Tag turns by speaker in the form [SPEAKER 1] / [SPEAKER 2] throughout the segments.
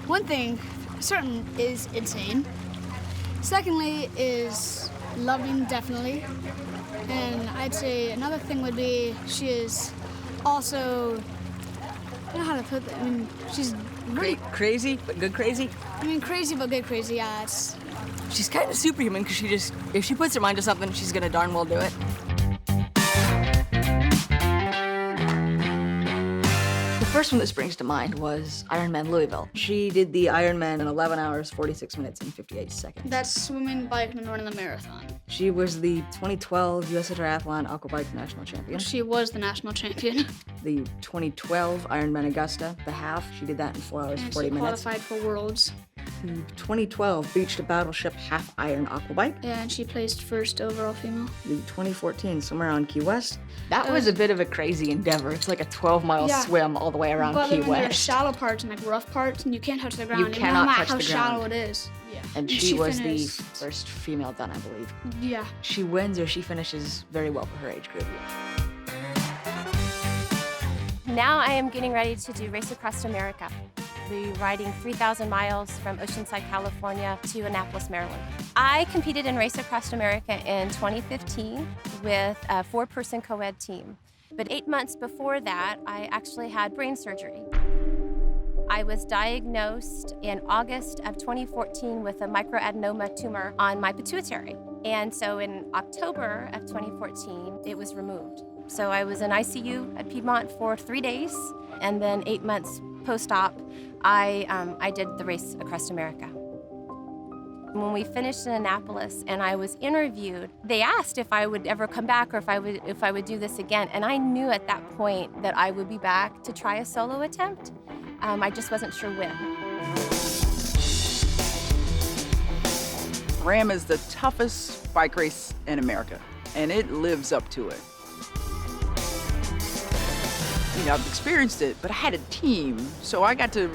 [SPEAKER 1] one thing certain is insane. Secondly is loving, definitely. And I'd say another thing would be she is also, I don't know how to put that. I mean, she's really
[SPEAKER 2] crazy, but good crazy?
[SPEAKER 1] I mean, crazy but good crazy, yeah.
[SPEAKER 2] She's kind of superhuman because if she puts her mind to something, she's gonna darn well do it. The first one that springs to mind was Ironman Louisville. She did the Ironman in 11 hours, 46 minutes, and 58 seconds.
[SPEAKER 1] That's swimming, biking, and running the marathon.
[SPEAKER 2] She was the 2012 USA Triathlon Aquabike national champion.
[SPEAKER 1] She was the national champion.
[SPEAKER 2] The 2012 Ironman Augusta, the half, she did that in 4 hours, 40 minutes.
[SPEAKER 1] She qualified for Worlds.
[SPEAKER 2] The 2012 Beach to Battleship Half Iron Aquabike.
[SPEAKER 1] Yeah, and she placed first overall female.
[SPEAKER 2] The 2014 Swimmer on Key West. That was a bit of a crazy endeavor. It's like a 12-mile swim all the way around Key West.
[SPEAKER 1] There's shallow parts and like rough parts, and you can't touch the ground.
[SPEAKER 2] You cannot touch the ground.
[SPEAKER 1] No matter how shallow it is. Yeah.
[SPEAKER 2] And she was the first female done, I believe.
[SPEAKER 1] Yeah.
[SPEAKER 2] She wins or she finishes very well for her age group.
[SPEAKER 3] Now I am getting ready to do Race Across America. We'll be riding 3,000 miles from Oceanside, California to Annapolis, Maryland. I competed in Race Across America in 2015 with a 4-person co-ed team. But 8 months before that, I actually had brain surgery. I was diagnosed in August of 2014 with a microadenoma tumor on my pituitary. And so in October of 2014, it was removed. So I was in ICU at Piedmont for 3 days, and then 8 months post-op, I did the Race Across America. When we finished in Annapolis and I was interviewed, they asked if I would ever come back or if I would do this again. And I knew at that point that I would be back to try a solo attempt. I just wasn't sure when.
[SPEAKER 4] RAM is the toughest bike race in America, and it lives up to it. You know, I've experienced it, but I had a team, so I got to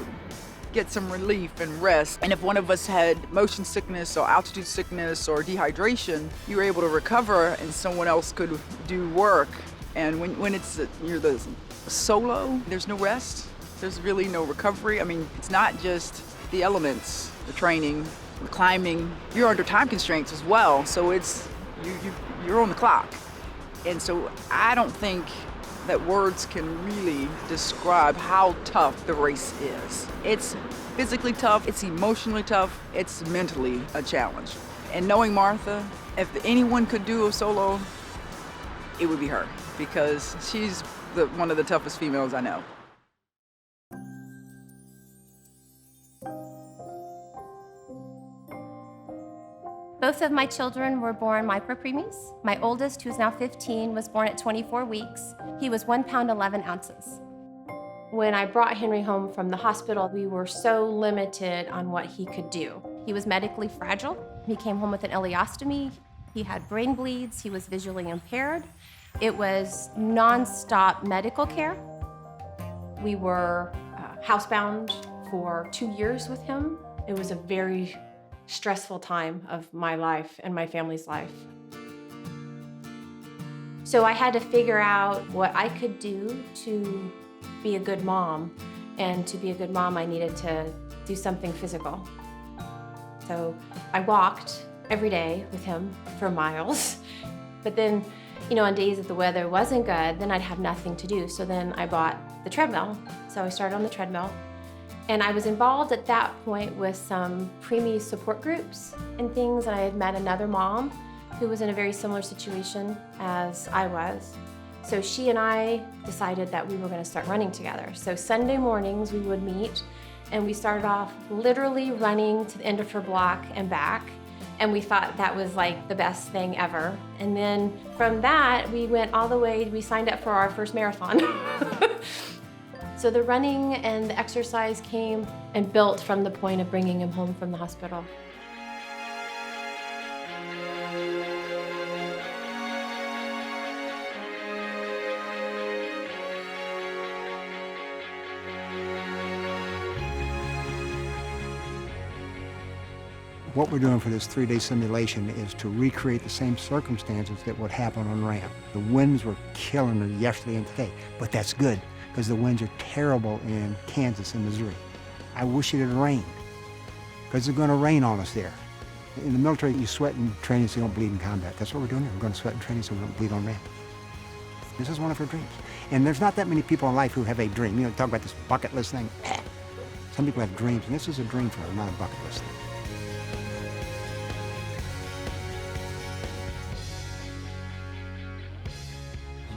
[SPEAKER 4] get some relief and rest. And if one of us had motion sickness or altitude sickness or dehydration, you were able to recover and someone else could do work. And when you're the solo, there's no rest. There's really no recovery. I mean, it's not just the elements, the training, the climbing. You're under time constraints as well, so you're on the clock. And so I don't think that words can really describe how tough the race is. It's physically tough, it's emotionally tough, it's mentally a challenge. And knowing Martha, if anyone could do a solo, it would be her, because she's one of the toughest females I know.
[SPEAKER 3] Both of my children were born micropreemies. My oldest, who's now 15, was born at 24 weeks. He was 1 pound, 11 ounces. When I brought Henry home from the hospital, we were so limited on what he could do. He was medically fragile. He came home with an ileostomy. He had brain bleeds. He was visually impaired. It was nonstop medical care. We were housebound for 2 years with him. It was a very stressful time of my life and my family's life. So I had to figure out what I could do to be a good mom. And to be a good mom, I needed to do something physical. So I walked every day with him for miles. But then, you know, on days that the weather wasn't good, then I'd have nothing to do. So then I bought the treadmill. So I started on the treadmill. And I was involved at that point with some preemie support groups and things. And I had met another mom who was in a very similar situation as I was. So she and I decided that we were going to start running together. So Sunday mornings we would meet, and we started off literally running to the end of her block and back. And we thought that was like the best thing ever. And then from that, we went all the way, we signed up for our first marathon. So the running and the exercise came and built from the point of bringing him home from the hospital.
[SPEAKER 5] What we're doing for this 3-day simulation is to recreate the same circumstances that would happen on ramp. The winds were killing her yesterday and today, but that's good, because the winds are terrible in Kansas and Missouri. I wish it had rained, because it's going to rain on us there. In the military, you sweat in training so you don't bleed in combat. That's what we're doing here. We're going to sweat in training so we don't bleed on ramp. This is one of her dreams. And there's not that many people in life who have a dream. You know, talk about this bucket list thing. Some people have dreams, and this is a dream for her, not a bucket list thing.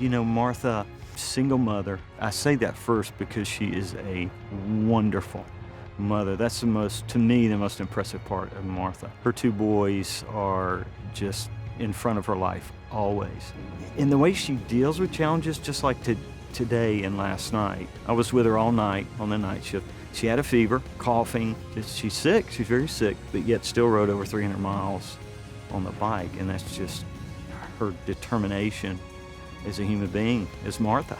[SPEAKER 6] You know, Martha, single mother. I say that first because she is a wonderful mother. That's to me, the most impressive part of Martha. Her two boys are just in front of her life, always. And the way she deals with challenges, just like today and last night. I was with her all night on the night shift. She had a fever, coughing. She's sick, she's very sick, but yet still rode over 300 miles on the bike. And that's just her determination as a human being, as Martha.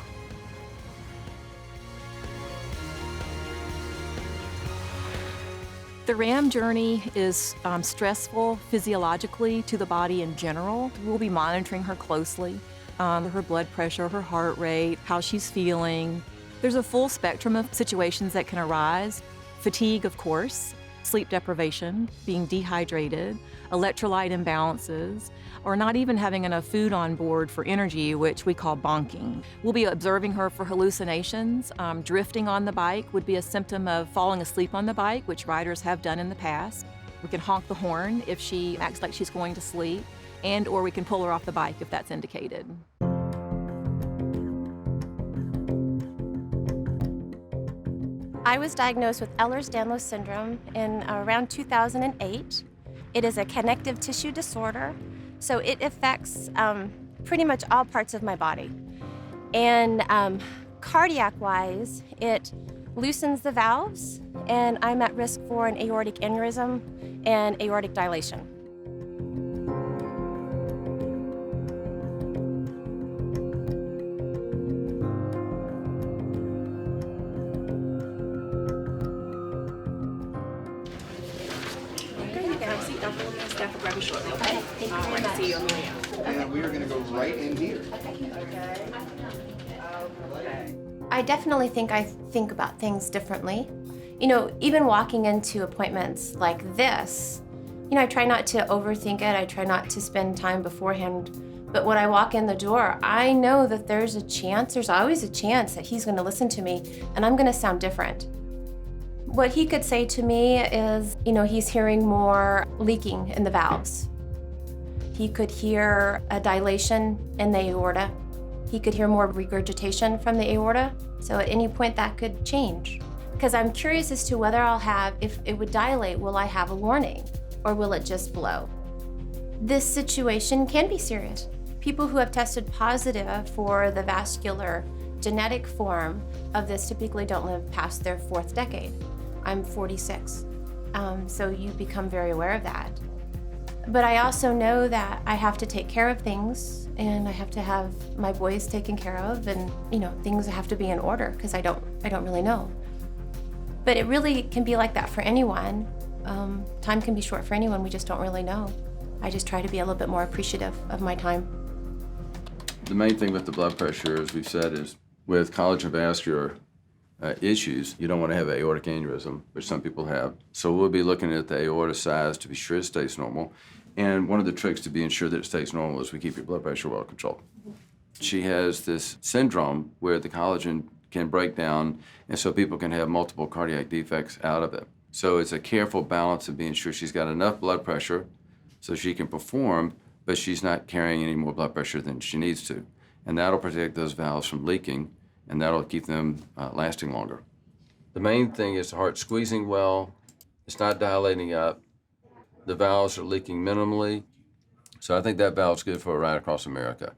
[SPEAKER 7] The RAM journey is stressful physiologically to the body in general. We'll be monitoring her closely, her blood pressure, her heart rate, how she's feeling. There's a full spectrum of situations that can arise. Fatigue, of course, sleep deprivation, being dehydrated, electrolyte imbalances, or not even having enough food on board for energy, which we call bonking. We'll be observing her for hallucinations. Drifting on the bike would be a symptom of falling asleep on the bike, which riders have done in the past. We can honk the horn if she acts like she's going to sleep, or we can pull her off the bike if that's indicated.
[SPEAKER 3] I was diagnosed with Ehlers-Danlos syndrome in around 2008. It is a connective tissue disorder, so it affects pretty much all parts of my body. And cardiac-wise, it loosens the valves, and I'm at risk for an aortic aneurysm and aortic dilation.
[SPEAKER 5] And we are going to go right in here.
[SPEAKER 3] I definitely think I think about things differently. You know, even walking into appointments like this, you know, I try not to overthink it. I try not to spend time beforehand. But when I walk in the door, I know that there's always a chance that he's going to listen to me and I'm going to sound different. What he could say to me is, you know, he's hearing more leaking in the valves. He could hear a dilation in the aorta. He could hear more regurgitation from the aorta. So at any point that could change. Because I'm curious as to whether if it would dilate, will I have a warning or will it just blow? This situation can be serious. People who have tested positive for the vascular genetic form of this typically don't live past their 4th decade. I'm 46, so you become very aware of that. But I also know that I have to take care of things and I have to have my boys taken care of, and you know, things have to be in order because I don't really know. But it really can be like that for anyone. Time can be short for anyone, we just don't really know. I just try to be a little bit more appreciative of my time.
[SPEAKER 8] The main thing with the blood pressure, as we've said, is with collagen vascular issues, you don't want to have aortic aneurysm, which some people have. So we'll be looking at the aorta size to be sure it stays normal. And one of the tricks to being sure that it stays normal is we keep your blood pressure well controlled. She has this syndrome where the collagen can break down, and so people can have multiple cardiac defects out of it. So it's a careful balance of being sure she's got enough blood pressure so she can perform, but she's not carrying any more blood pressure than she needs to. And that'll protect those valves from leaking, and that'll keep them lasting longer. The main thing is the heart squeezing well, it's not dilating up, the valves are leaking minimally, so I think that valve's good for a ride across America.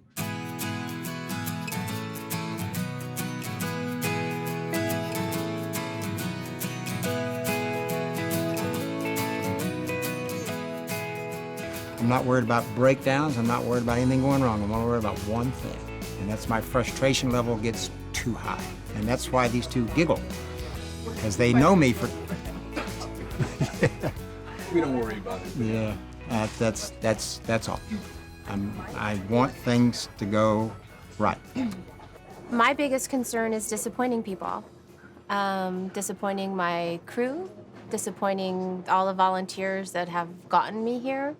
[SPEAKER 5] I'm not worried about breakdowns. I'm not worried about anything going wrong. I'm only worried about one thing, and that's my frustration level gets too high. And that's why these two giggle, because they know me for...
[SPEAKER 9] We don't worry about it.
[SPEAKER 5] Yeah, that's all. I want things to go right.
[SPEAKER 3] My biggest concern is disappointing people. disappointing my crew, disappointing all the volunteers that have gotten me here,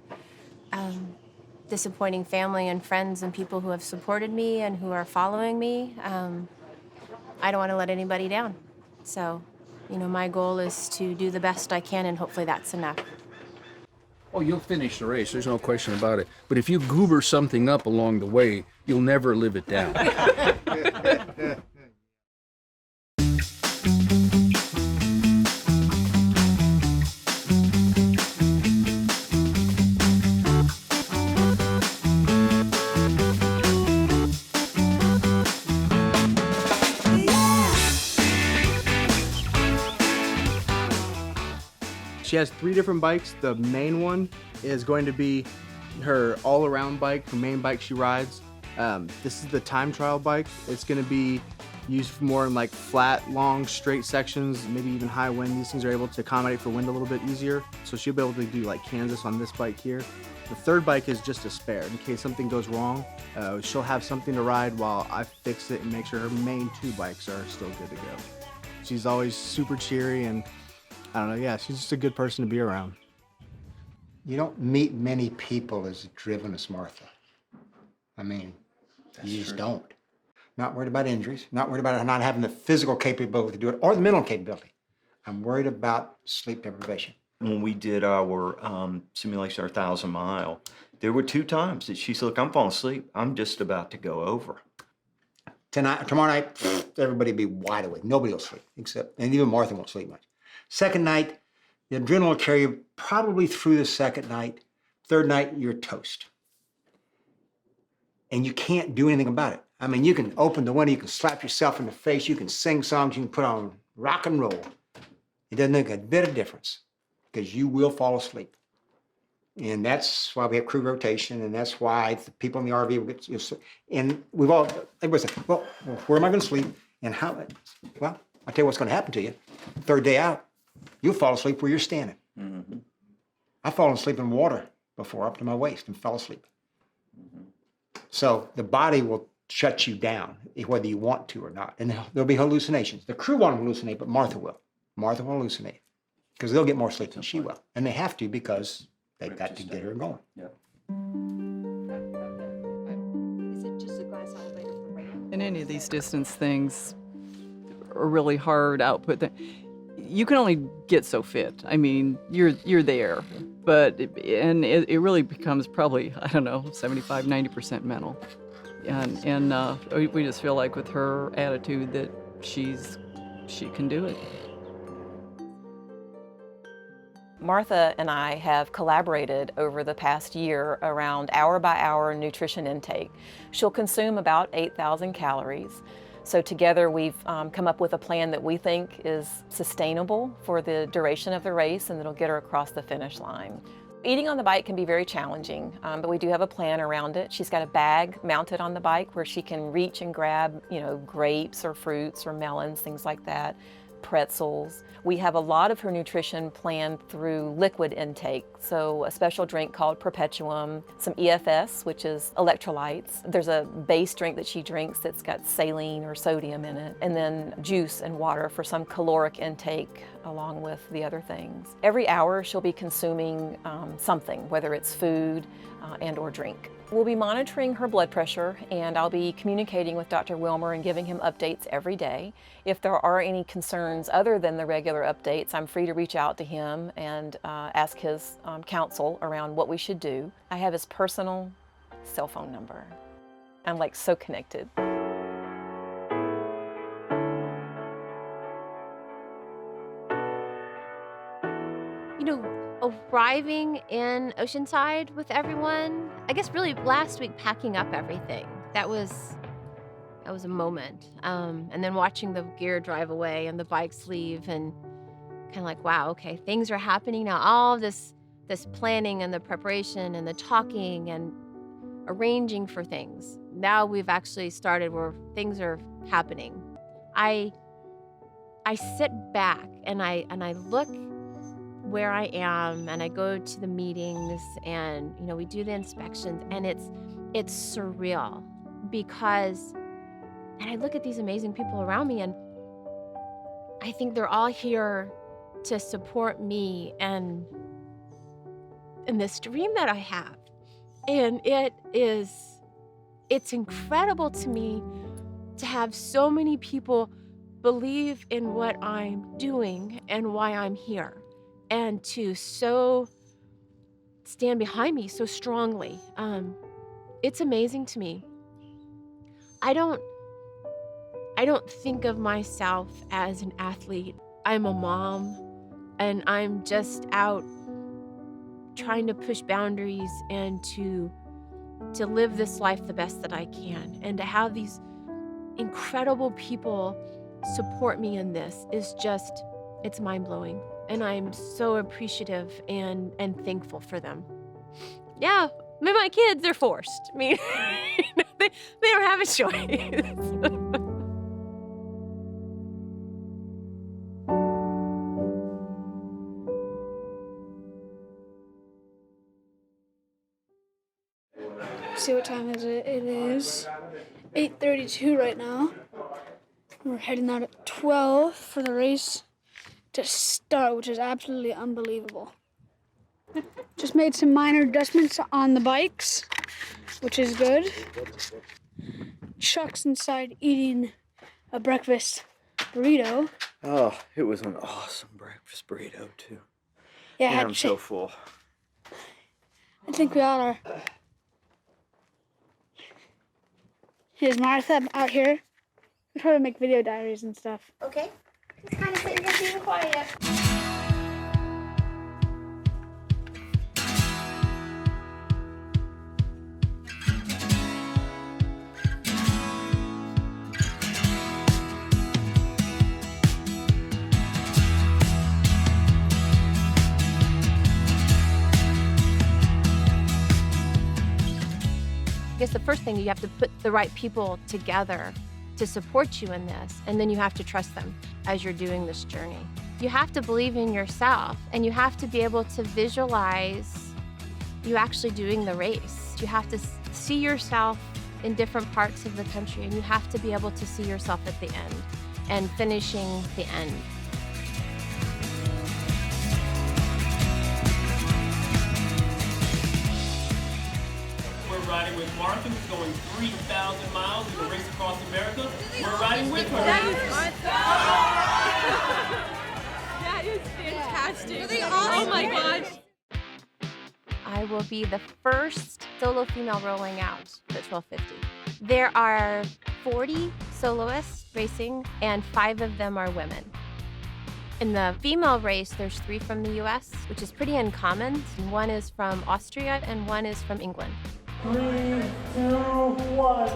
[SPEAKER 3] disappointing family and friends and people who have supported me and who are following me. I don't want to let anybody down. So, my goal is to do the best I can, and hopefully that's enough.
[SPEAKER 9] Oh, you'll finish the race, there's no question about it. But if you goober something up along the way, you'll never live it down.
[SPEAKER 10] She has 3 different bikes. The main one is going to be her all-around bike, her main bike she rides. This is the time trial bike. It's going to be used more in like flat, long, straight sections, maybe even high wind. These things are able to accommodate for wind a little bit easier. So she'll be able to do like Kansas on this bike here. The third bike is just a spare. In case something goes wrong, she'll have something to ride while I fix it and make sure her main 2 bikes are still good to go. She's always super cheery, and I don't know, yeah, she's just a good person to be around.
[SPEAKER 5] You don't meet many people as driven as Martha. I mean, you just don't. Not worried about injuries, not worried about her not having the physical capability to do it or the mental capability. I'm worried about sleep deprivation.
[SPEAKER 6] When we did our simulation, our 1,000-mile, there were 2 times that she said, look, I'm falling asleep. I'm just about to go over.
[SPEAKER 5] Tomorrow night, everybody will be wide awake. Nobody will sleep, and even Martha won't sleep much. Second night, the adrenaline will carry you probably through the second night. Third night, you're toast. And you can't do anything about it. I mean, you can open the window, you can slap yourself in the face, you can sing songs, you can put on rock and roll. It doesn't make a bit of difference because you will fall asleep. And that's why we have crew rotation, and that's why the people in the RV will get, and everybody said, well, where am I going to sleep? And how? Well, I'll tell you what's going to happen to you. Third day out, you'll fall asleep where you're standing. Mm-hmm. I've fallen asleep in water before, up to my waist, and fell asleep. Mm-hmm. So the body will shut you down, whether you want to or not. And there'll be hallucinations. The crew won't hallucinate, but Martha will. Martha will hallucinate because they'll get more sleep than she will. And they have to because they've got to get her going.
[SPEAKER 4] Yeah.
[SPEAKER 2] Is it just a glass elevator for rain?
[SPEAKER 4] And any of these distance things are really hard output. You can only get so fit. I mean, you're there, but it really becomes probably, I don't know, 75, 90% mental. And we just feel like with her attitude that she can do it.
[SPEAKER 7] Martha and I have collaborated over the past year around hour-by-hour nutrition intake. She'll consume about 8,000 calories. So together we've come up with a plan that we think is sustainable for the duration of the race and that'll get her across the finish line. Eating on the bike can be very challenging, but we do have a plan around it. She's got a bag mounted on the bike where she can reach and grab, grapes or fruits or melons, things like that, pretzels. We have a lot of her nutrition planned through liquid intake, so a special drink called Perpetuum, some EFS, which is electrolytes. There's a base drink that she drinks that's got saline or sodium in it, and then juice and water for some caloric intake along with the other things. Every hour she'll be consuming something, whether it's food and or drink. We'll be monitoring her blood pressure, and I'll be communicating with Dr. Wilmer and giving him updates every day. If there are any concerns other than the regular updates, I'm free to reach out to him and ask his counsel around what we should do. I have his personal cell phone number. I'm like so connected.
[SPEAKER 3] Arriving in Oceanside with everyone, I guess really last week packing up everything. That was a moment. And then watching the gear drive away and the bikes leave and kind of like, wow, okay, things are happening now. All this planning and the preparation and the talking and arranging for things. Now we've actually started where things are happening. I sit back and I look where I am and I go to the meetings and we do the inspections and it's surreal and I look at these amazing people around me and I think they're all here to support me and this dream that I have. And it's incredible to me to have so many people believe in what I'm doing and why I'm here, and to so stand behind me so strongly. It's amazing to me. I don't think of myself as an athlete. I'm a mom, and I'm just out trying to push boundaries and to live this life the best that I can. And to have these incredible people support me in this is just, it's mind-blowing. And I'm so appreciative and thankful for them. Yeah, I mean, my kids, they're forced. I mean, they don't have a choice.
[SPEAKER 1] See what time is it? It is 8:32 right now. We're heading out at 12 for the race to start, which is absolutely unbelievable. Just made some minor adjustments on the bikes, which is good. Chuck's inside eating a breakfast burrito.
[SPEAKER 11] Oh, it was an awesome breakfast burrito, too.
[SPEAKER 1] Yeah,
[SPEAKER 11] And I'm so full.
[SPEAKER 1] I think we all are. Here's Martha out here. We try to make video diaries and stuff.
[SPEAKER 3] Okay, just kind of sitting here being quiet. I guess the first thing, you have to put the right people together to support you in this, and then you have to trust them as you're doing this journey. You have to believe in yourself, and you have to be able to visualize you actually doing the race. You have to see yourself in different parts of the country, and you have to be able to see yourself at the end and finishing the end.
[SPEAKER 12] We're riding with Martha, who's going 3,000 miles in a race across America. We're riding with her.
[SPEAKER 3] That is fantastic. Oh my gosh. I will be the first solo female rolling out the 1250. There are 40 soloists racing, and 5 of them are women. In the female race, there's 3 from the US, which is pretty uncommon. One is from Austria and one is from England.
[SPEAKER 12] 3, 2, 1.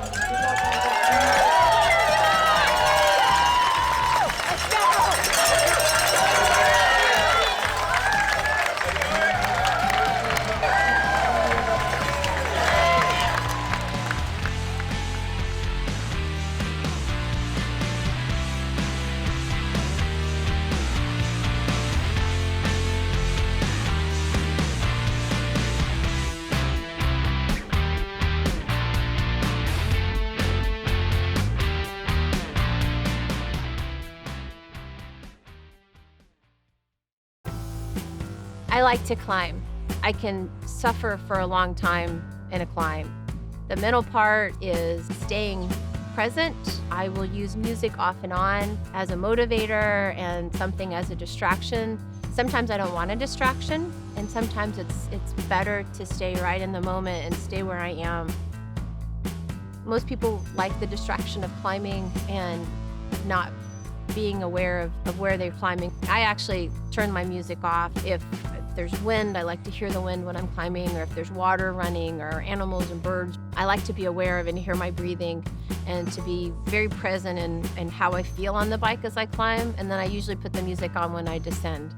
[SPEAKER 3] I like to climb. I can suffer for a long time in a climb. The middle part is staying present. I will use music off and on as a motivator and something as a distraction. Sometimes I don't want a distraction, and sometimes it's better to stay right in the moment and stay where I am. Most people like the distraction of climbing and not being aware of where they're climbing. I actually turn my music off. If there's wind, I like to hear the wind when I'm climbing, or if there's water running or animals and birds. I like to be aware of and hear my breathing and to be very present in how I feel on the bike as I climb, and then I usually put the music on when I descend.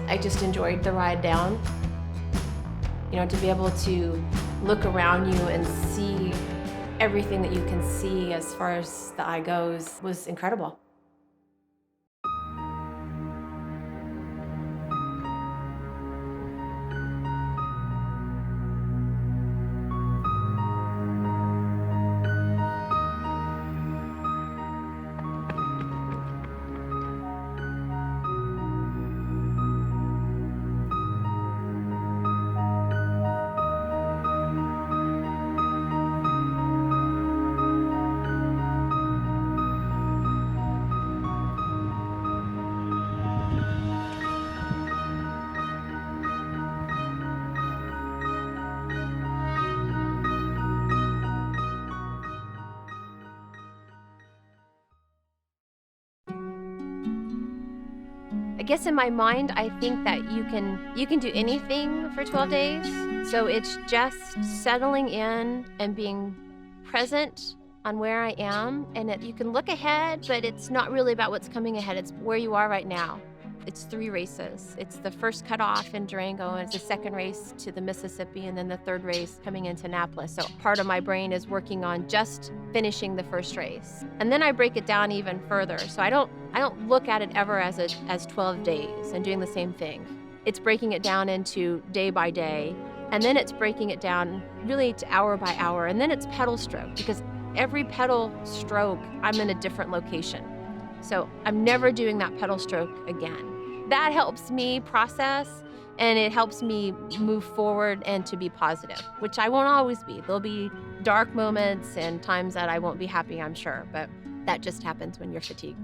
[SPEAKER 3] I just enjoyed the ride down. You know, to be able to look around you and see everything that you can see as far as the eye goes was incredible. I guess in my mind, I think that you can do anything for 12 days. So it's just settling in and being present on where I am. And you can look ahead, but it's not really about what's coming ahead. It's where you are right now. It's 3 races. It's the first cutoff in Durango, and it's the second race to the Mississippi, and then the third race coming into Annapolis. So part of my brain is working on just finishing the first race. And then I break it down even further. So I don't look at it ever as 12 days and doing the same thing. It's breaking it down into day by day, and then it's breaking it down really to hour by hour, and then it's pedal stroke, because every pedal stroke, I'm in a different location. So I'm never doing that pedal stroke again. That helps me process, and it helps me move forward and to be positive, which I won't always be. There'll be dark moments and times that I won't be happy, I'm sure, but that just happens when you're fatigued.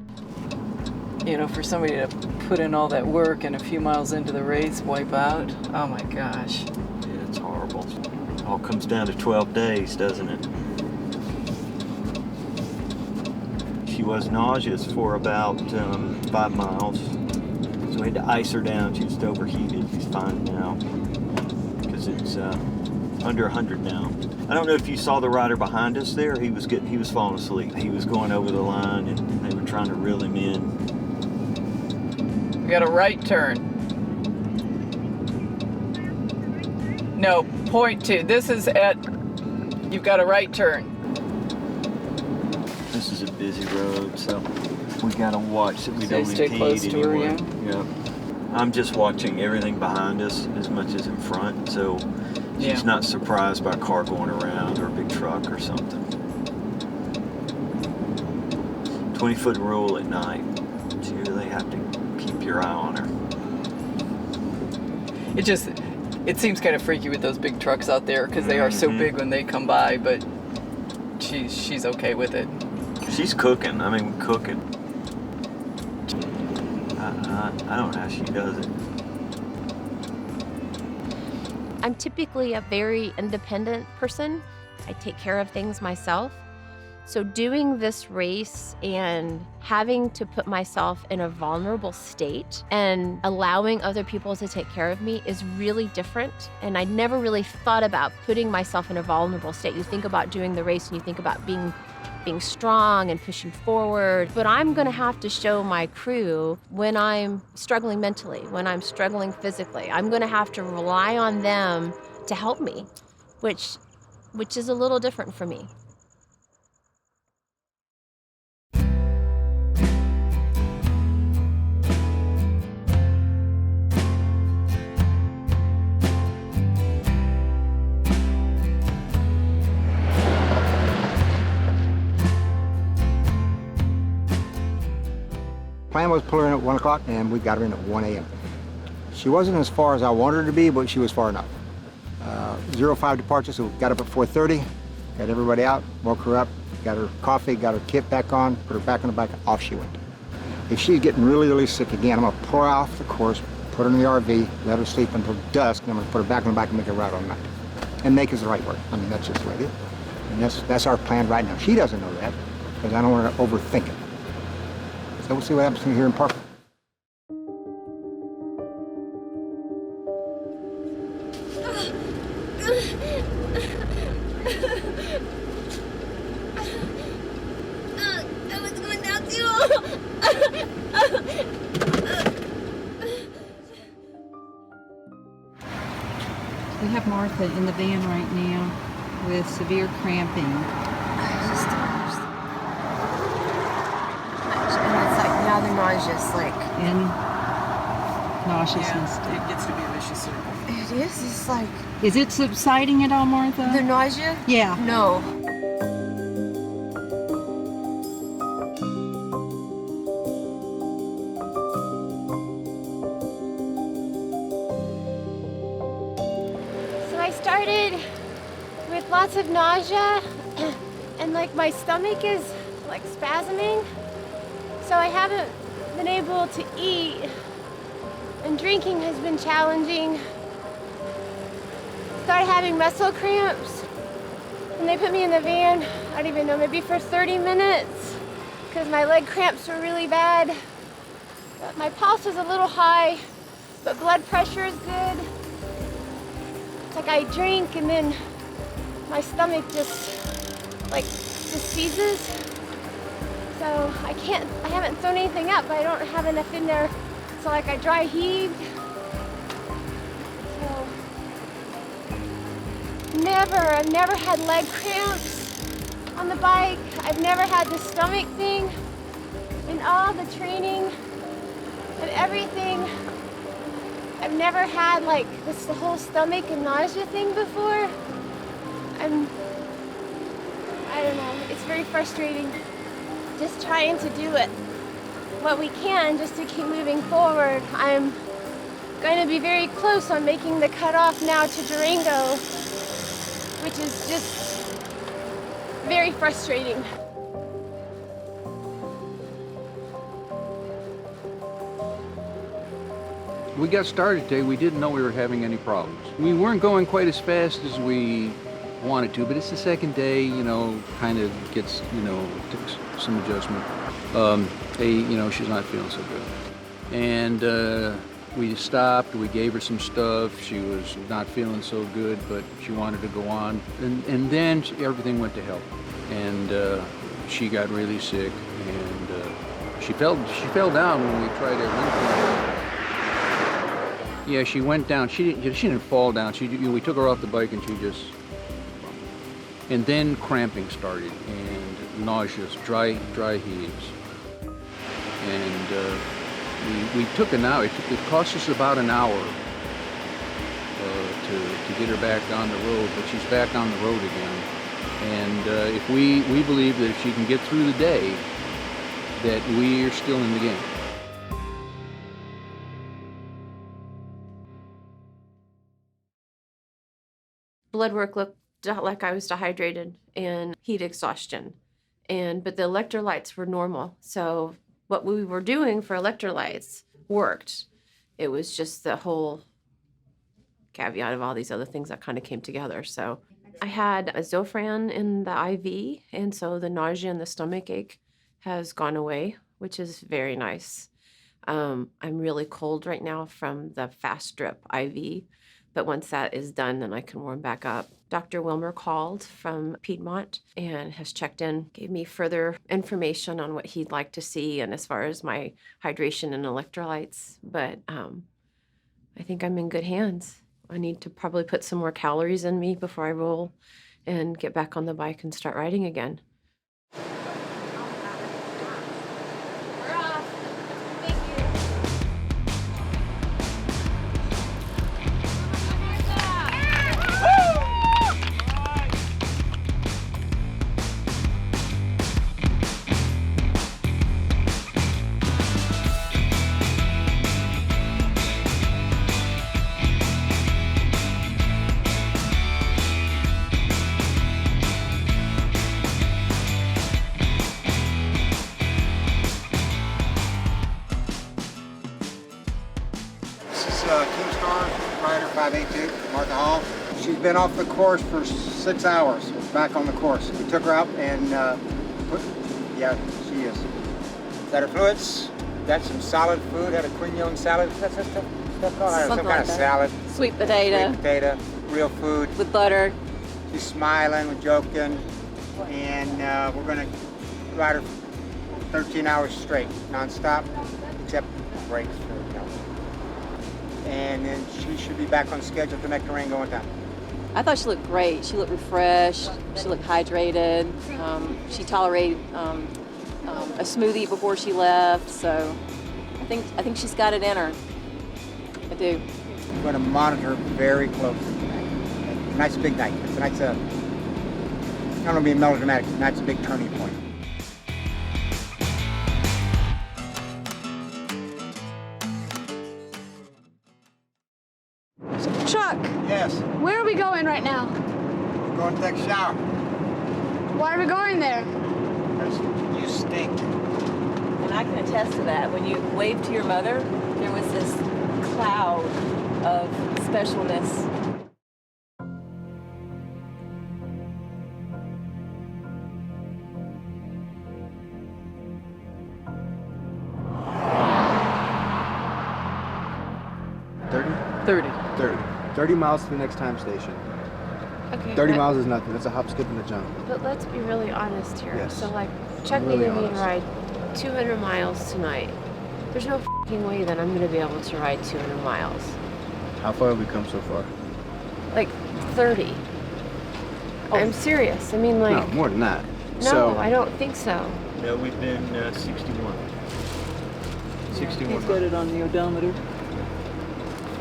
[SPEAKER 13] You know, for somebody to put in all that work and a few miles into the race, wipe out, oh my gosh.
[SPEAKER 6] Yeah, it's horrible. It all comes down to 12 days, doesn't it? She was nauseous for about 5 miles. So we had to ice her down. She was overheated. She's fine now because it's under 100 now. I don't know if you saw the rider behind us there. He was falling asleep. He was going over the line, and they were trying to reel him in.
[SPEAKER 13] We got a right turn. No, point 2. This is you've got a right turn.
[SPEAKER 6] This is a busy road, so we gotta watch that we don't
[SPEAKER 13] stay
[SPEAKER 6] impede
[SPEAKER 13] close to her,
[SPEAKER 6] anyone. Yep. I'm just watching everything behind us as much as in front, so she's not surprised by a car going around or a big truck or something. 20-foot rule at night. So you really have to keep your eye on her.
[SPEAKER 13] It seems kind of freaky with those big trucks out there because they are so big when they come by, but she's okay with it.
[SPEAKER 6] She's cooking. I mean, cooking. I don't know how she does it.
[SPEAKER 3] I'm typically a very independent person. I take care of things myself. So doing this race and having to put myself in a vulnerable state and allowing other people to take care of me is really different. And I never really thought about putting myself in a vulnerable state. You think about doing the race and you think about being strong and pushing forward. But I'm gonna have to show my crew when I'm struggling mentally, when I'm struggling physically. I'm gonna have to rely on them to help me, which is a little different for me.
[SPEAKER 5] Plan was to pull her in at 1 o'clock, and we got her in at 1 a.m. She wasn't as far as I wanted her to be, but she was far enough. 05 departure, so we got up at 4:30, got everybody out, woke her up, got her coffee, got her kit back on, put her back on the bike, and off she went. If she's getting really, really sick again, I'm gonna pull her off the course, put her in the RV, let her sleep until dusk, and I'm gonna put her back on the bike and make her ride all night. And make is the right word. I mean, that's just the way it is. And that's our plan right now. She doesn't know that, because I don't want her to overthink it. So we'll see what happens here in Park.
[SPEAKER 14] I was going down too. We have Martha in the van right now with severe cramping.
[SPEAKER 3] And it's like now the nauseous, like.
[SPEAKER 14] And nauseousness.
[SPEAKER 15] It gets to be a vicious circle.
[SPEAKER 3] It is. It's like.
[SPEAKER 14] Is it subsiding at all, Martha?
[SPEAKER 3] The nausea?
[SPEAKER 14] Yeah.
[SPEAKER 3] No. So I started with lots of nausea and like my stomach is like spasming. So I haven't been able to eat and drinking has been challenging. Started having muscle cramps and they put me in the van, I don't even know, maybe for 30 minutes because my leg cramps were really bad. But my pulse is a little high, but blood pressure is good. It's like I drink and then my stomach just seizes. So I haven't thrown anything up, but I don't have enough in there. So like I dry heaved. So I've never had leg cramps on the bike. I've never had the stomach thing. In all the training and everything, I've never had like this whole stomach and nausea thing before. I don't know, it's very frustrating. Just trying to do what we can just to keep moving forward. I'm going to be very close on making the cutoff now to Durango, which is just very frustrating.
[SPEAKER 9] We got started today, we didn't know we were having any problems. We weren't going quite as fast as we wanted to, but it's the second day, kind of gets, takes some adjustment. She's not feeling so good. And we stopped, we gave her some stuff. She was not feeling so good, but she wanted to go on. And then everything went to hell. And she got really sick, and she fell down when we tried to. Yeah, she went down. She didn't fall down. We took her off the bike, and she just. And then cramping started, and nauseous, dry heaves. And we took an hour. It cost us about an hour to get her back on the road, but she's back on the road again. And if we believe that if she can get through the day, that we are still in the game.
[SPEAKER 3] Blood work looked like I was dehydrated and heat exhaustion, but the electrolytes were normal. So what we were doing for electrolytes worked. It was just the whole caveat of all these other things that kind of came together. So I had a Zofran in the IV, and so the nausea and the stomach ache has gone away, which is very nice. I'm really cold right now from the fast drip IV. But once that is done, then I can warm back up. Dr. Wilmer called from Piedmont and has checked in, gave me further information on what he'd like to see and as far as my hydration and electrolytes. But I think I'm in good hands. I need to probably put some more calories in me before I roll and get back on the bike and start riding again.
[SPEAKER 5] Rider 582, Martha Hall. She's been off the course for 6 hours, back on the course. We took her out and yeah, she is. Got her fluids, got some solid food, had a quinoa salad. What's that stuff called? Some kind of salad.
[SPEAKER 7] Sweet potato.
[SPEAKER 5] Sweet potato, real food.
[SPEAKER 7] With butter.
[SPEAKER 5] She's smiling, we're joking, and we're gonna ride her 13 hours straight, non-stop, except breaks for, And and then she should be back on schedule to make the rain go on time.
[SPEAKER 7] I thought she looked great. She looked refreshed. She looked hydrated. She tolerated a smoothie before she left. So I think she's got it in her. I do.
[SPEAKER 5] I'm going to monitor very closely tonight. Tonight's a big night. Tonight's I don't want to be melodramatic. Tonight's a big turning point.
[SPEAKER 1] Chuck,
[SPEAKER 5] Yes,
[SPEAKER 1] where are we going right now?
[SPEAKER 5] we're going to take a shower.
[SPEAKER 1] Why are we going there?
[SPEAKER 5] Because you stink.
[SPEAKER 7] And I can attest to that. When you waved to your mother, there was this cloud of specialness.
[SPEAKER 10] Thirty. 30 miles to the next time station.
[SPEAKER 3] Okay.
[SPEAKER 10] 30 miles is nothing. That's a hop, skip, and a jump.
[SPEAKER 3] But let's be really honest here.
[SPEAKER 10] Yes.
[SPEAKER 3] So, like, Chuck
[SPEAKER 10] I'm really
[SPEAKER 3] needed me to
[SPEAKER 10] honest.
[SPEAKER 3] ride 200 miles tonight. There's no f***ing way that I'm going to be able to ride 200 miles.
[SPEAKER 10] How far have we come so far?
[SPEAKER 3] Like, 30. I'm serious. I mean, like...
[SPEAKER 10] No, more than that.
[SPEAKER 3] No,
[SPEAKER 10] So,
[SPEAKER 3] I don't think so.
[SPEAKER 6] No, we've been 61. 61
[SPEAKER 13] He's got it on the odometer.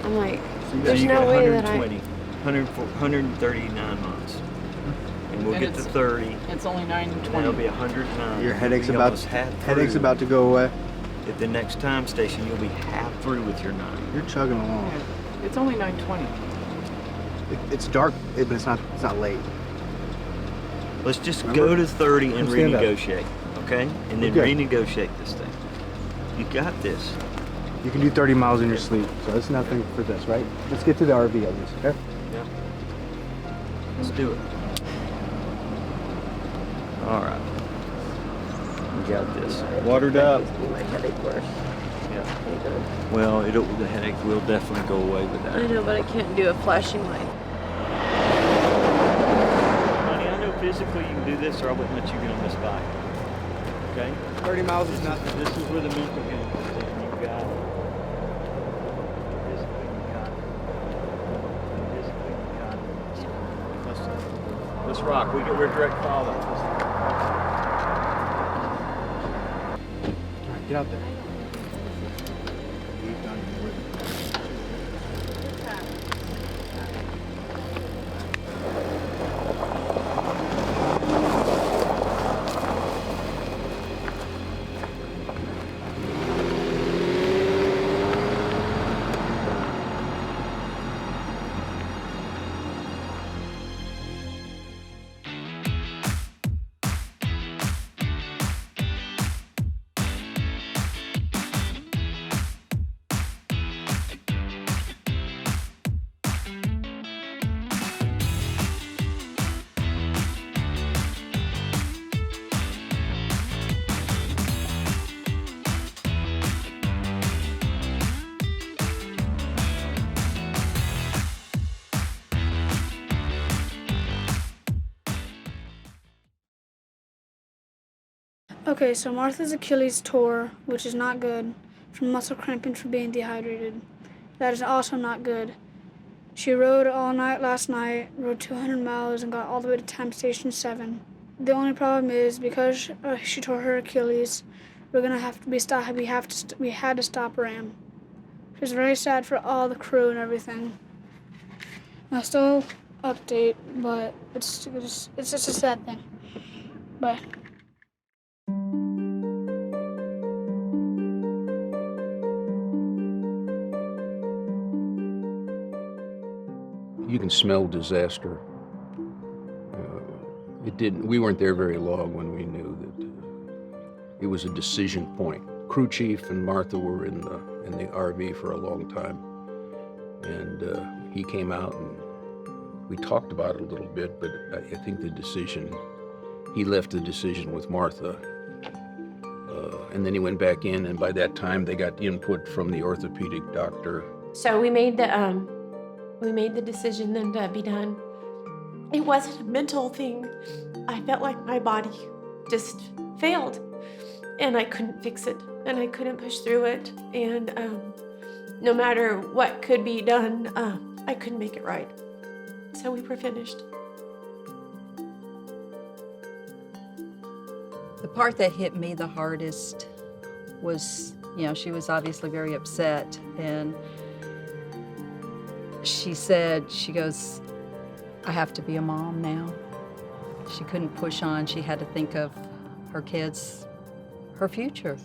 [SPEAKER 3] I'm like,
[SPEAKER 6] So
[SPEAKER 3] there's
[SPEAKER 6] you
[SPEAKER 3] no
[SPEAKER 6] got
[SPEAKER 3] way that
[SPEAKER 6] 120, 139 miles. And we'll
[SPEAKER 13] And
[SPEAKER 6] get to
[SPEAKER 13] it's-
[SPEAKER 6] 30.
[SPEAKER 13] It's only 9:20.
[SPEAKER 6] And that'll be 109.
[SPEAKER 10] your headache's
[SPEAKER 6] You'll be
[SPEAKER 10] about
[SPEAKER 6] almost half
[SPEAKER 10] headache's
[SPEAKER 6] through.
[SPEAKER 10] about to go away.
[SPEAKER 6] At the next time station, you'll be half through with your 9.
[SPEAKER 10] You're chugging along.
[SPEAKER 13] It's only 9:20.
[SPEAKER 10] It's dark, but it's not late.
[SPEAKER 6] Let's just
[SPEAKER 10] Remember?
[SPEAKER 6] go to 30 and
[SPEAKER 10] Come stand up.
[SPEAKER 6] renegotiate, okay? And then
[SPEAKER 10] Okay.
[SPEAKER 6] renegotiate this thing. You got this.
[SPEAKER 10] You can do 30 miles in your sleep, so it's nothing for this, right? Let's get to the RV at least, okay?
[SPEAKER 6] Yeah. Let's do it. All right. We got this. Watered up.
[SPEAKER 3] My headache worse.
[SPEAKER 6] Yeah. Well, the headache will definitely go away with that.
[SPEAKER 3] I know, but I can't do a flashing light.
[SPEAKER 6] Honey, I know physically you can do this, or I wouldn't let you get on this bike. Okay?
[SPEAKER 10] 30 miles is nothing.
[SPEAKER 6] This is where the mental game comes in. You got it. Physically, you got it. Physically, you got it. Let's rock. We're direct follow.
[SPEAKER 10] All right, get out there.
[SPEAKER 1] Okay, so Martha's Achilles tore, which is not good, from muscle cramping from being dehydrated. That is also not good. She rode all night last night, rode 200 miles, and got all the way to time station 7. The only problem is because she tore her Achilles, we're gonna have to we had to stop Ram. It was very sad for all the crew and everything. I'll still update, but it's just a sad thing. Bye.
[SPEAKER 9] You can smell disaster. We weren't there very long when we knew that it was a decision point. Crew chief and Martha were in the RV for a long time, and he came out and we talked about it a little bit, but I think he left the decision with Martha, and then he went back in, and by that time they got input from the orthopedic doctor.
[SPEAKER 3] So we made the decision then to be done. It wasn't a mental thing. I felt like my body just failed, and I couldn't fix it, and I couldn't push through it, and no matter what could be done, I couldn't make it right. So we were finished.
[SPEAKER 14] The part that hit me the hardest was, she was obviously very upset, and she goes, I have to be a mom now. She couldn't push on. She had to think of her kids, her future,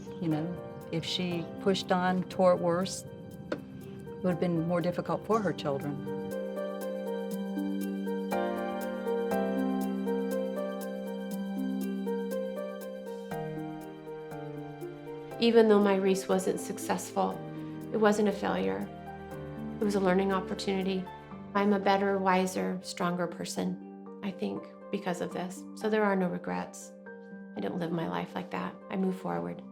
[SPEAKER 14] If she pushed on toward worse, it would have been more difficult for her children.
[SPEAKER 3] Even though my Reese wasn't successful, it wasn't a failure. It was a learning opportunity. I'm a better, wiser, stronger person, I think, because of this. So there are no regrets. I don't live my life like that. I move forward.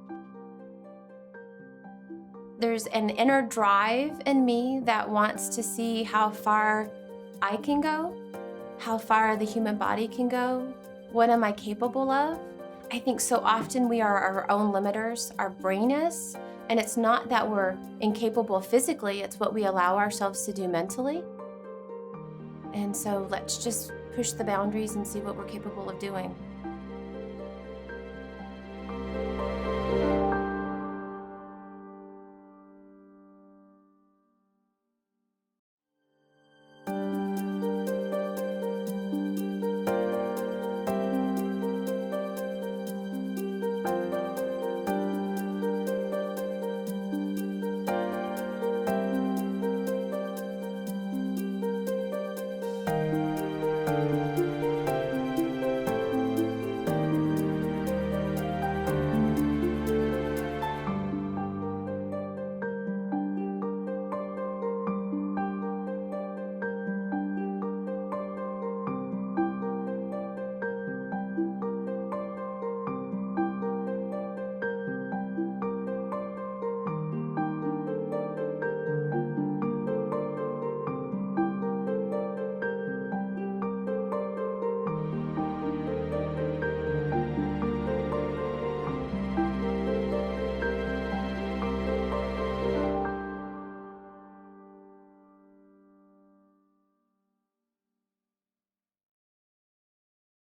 [SPEAKER 3] There's an inner drive in me that wants to see how far I can go, how far the human body can go, what am I capable of. I think so often we are our own limiters, our brain is, and it's not that we're incapable physically, it's what we allow ourselves to do mentally. And so let's just push the boundaries and see what we're capable of doing.